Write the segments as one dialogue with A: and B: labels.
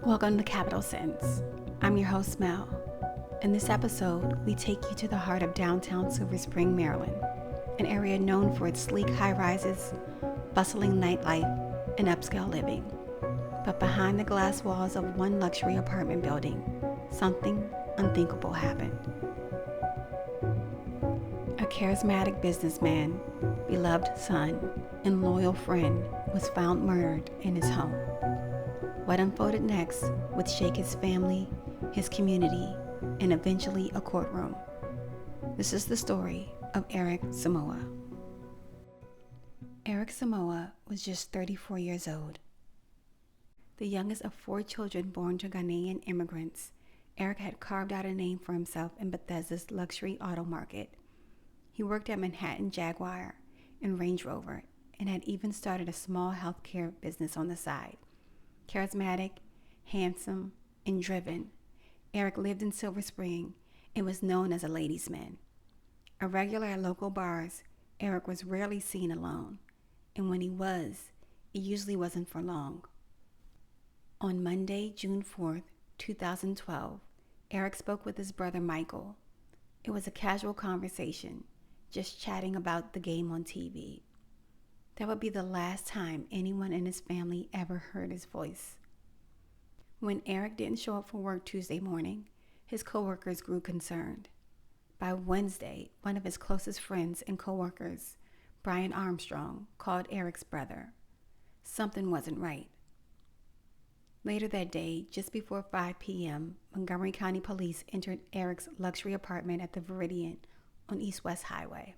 A: Welcome to Capital Sense. I'm your host, Mel. In this episode, we take you to the heart of downtown Silver Spring, Maryland, an area known for its sleek high-rises, bustling nightlife, and upscale living. But behind the glass walls of one luxury apartment building, something unthinkable happened. A charismatic businessman, beloved son, and loyal friend was found murdered in his home. What unfolded next would shake his family, his community, and eventually a courtroom. This is the story of Eric Somuah. Eric Somuah was just 34 years old. The youngest of 4 children born to Ghanaian immigrants, Eric had carved out a name for himself in Bethesda's luxury auto market. He worked at Manhattan Jaguar and Range Rover and had even started a small healthcare business on the side. Charismatic, handsome, and driven, Eric lived in Silver Spring and was known as a ladies' man. A regular at local bars, Eric was rarely seen alone, and when he was, it usually wasn't for long. On Monday, June 4th, 2012, Eric spoke with his brother Michael. It was a casual conversation, just chatting about the game on TV. That would be the last time anyone in his family ever heard his voice. When Eric didn't show up for work Tuesday morning, his coworkers grew concerned. By Wednesday, one of his closest friends and coworkers, Brian Armstrong, called Eric's brother. Something wasn't right. Later that day, just before 5 p.m., Montgomery County Police entered Eric's luxury apartment at the Viridian on East-West Highway.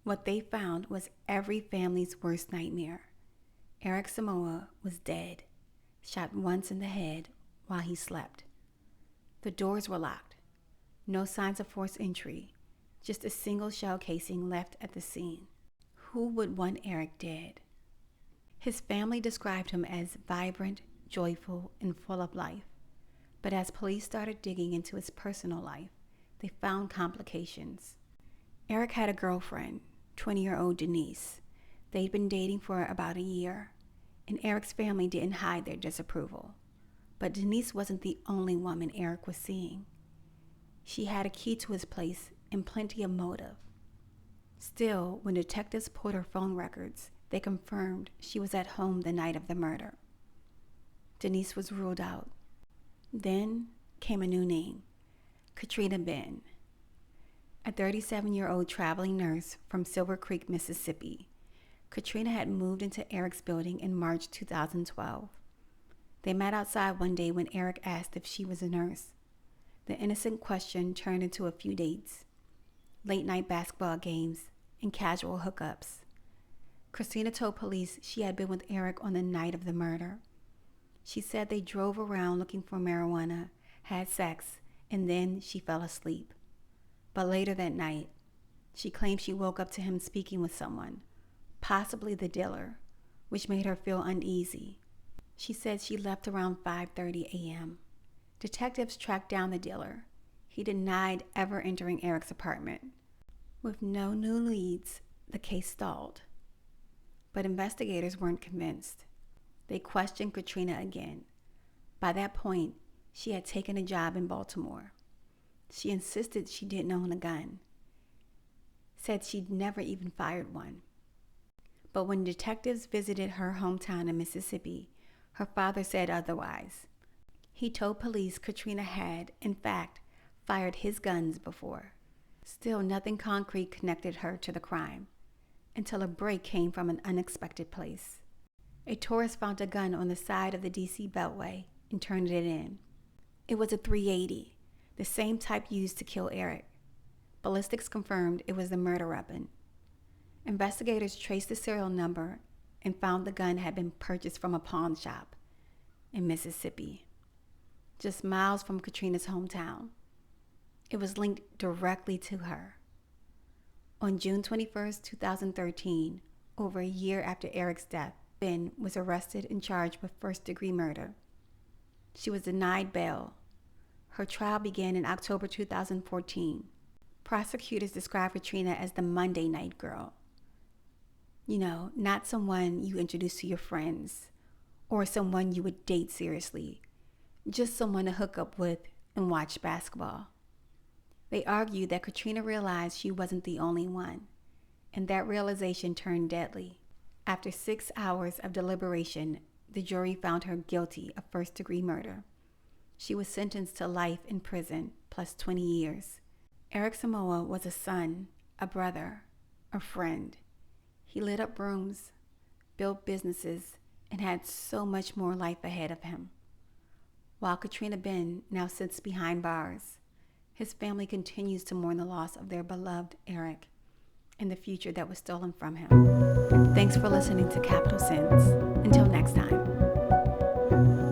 A: What they found was every family's worst nightmare. Eric Somuah was dead, shot once in the head while he slept. The doors were locked. No signs of forced entry, just a single shell casing left at the scene. Who would want Eric dead? His family described him as vibrant, joyful, and full of life. But as police started digging into his personal life, they found complications. Eric had a girlfriend, 20-year-old Denise. They'd been dating for about a year, and Eric's family didn't hide their disapproval. But Denise wasn't the only woman Eric was seeing. She had a key to his place and plenty of motive. Still, when detectives pulled her phone records, they confirmed she was at home the night of the murder. Denise was ruled out. Then came a new name, Katrina Ben. A 37-year-old traveling nurse from Silver Creek, Mississippi. Katrina had moved into Eric's building in March 2012. They met outside one day when Eric asked if she was a nurse. The innocent question turned into a few dates, late-night basketball games, and casual hookups. Christina told police she had been with Eric on the night of the murder. She said they drove around looking for marijuana, had sex, and then she fell asleep. But later that night, she claimed she woke up to him speaking with someone, possibly the dealer, which made her feel uneasy. She said she left around 5:30 a.m. Detectives tracked down the dealer. He denied ever entering Eric's apartment. With no new leads, the case stalled. But investigators weren't convinced. They questioned Katrina again. By that point, she had taken a job in Baltimore. She insisted she didn't own a gun, said she'd never even fired one. But when detectives visited her hometown in Mississippi, her father said otherwise. He told police Katrina had, in fact, fired his guns before. Still, nothing concrete connected her to the crime, until a break came from an unexpected place. A tourist found a gun on the side of the D.C. Beltway and turned it in. It was a .380. The same type used to kill Eric. Ballistics confirmed it was the murder weapon. Investigators traced the serial number and found the gun had been purchased from a pawn shop in Mississippi, just miles from Katrina's hometown. It was linked directly to her. On June 21st, 2013, over a year after Eric's death, Ben was arrested and charged with first-degree murder. She was denied bail. Her trial began in October 2014. Prosecutors described Katrina as the Monday night girl. Not someone you introduce to your friends or someone you would date seriously, just someone to hook up with and watch basketball. They argued that Katrina realized she wasn't the only one, and that realization turned deadly. After 6 hours of deliberation, the jury found her guilty of first-degree murder. She was sentenced to life in prison plus 20 years. Eric Somuah was a son, a brother, a friend. He lit up rooms, built businesses, and had so much more life ahead of him. While Katrina Ben now sits behind bars, his family continues to mourn the loss of their beloved Eric and the future that was stolen from him. Thanks for listening to Capital Sins. Until next time.